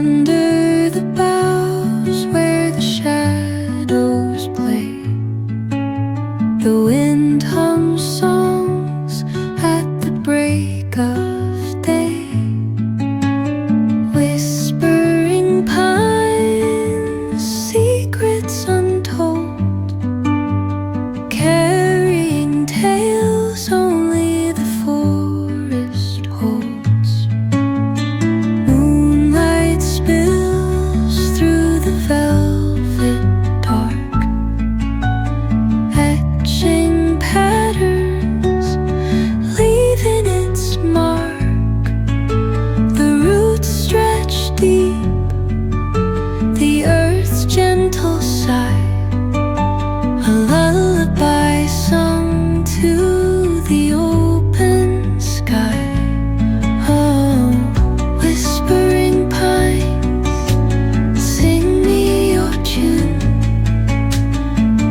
Under the boughs where the shadows play, the wind hums songs at the break of day. Whispering pines, secrets untold, carrying tales only the forest holds. Moonlight spills through the velvet dark, etching patterns, leaving its mark. The roots stretch deep, the earth's gentle sigh, a lullaby sung to the open sky. Oh, whispering pines, sing me your tune,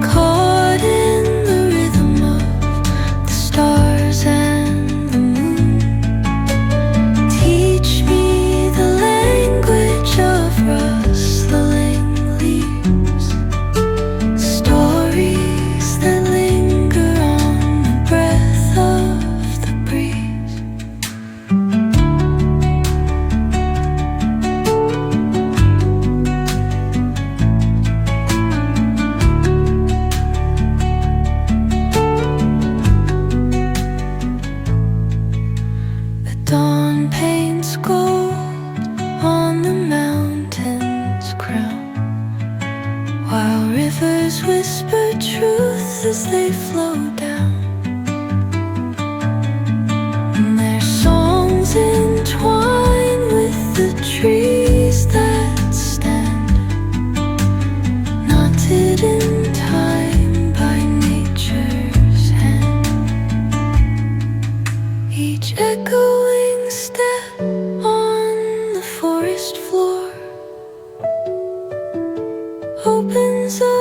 caught in the rhythm of the stars and the moon. Teach me the language of rustling leaves, stories that linger on the breath of the breeze. The dawn paints gold on the mountain's crown, while rivers whisper truth as they flow down. And their songs entwine with the trees that stand, knotted in time by nature's hand. Each echoing step on the forest floor opens up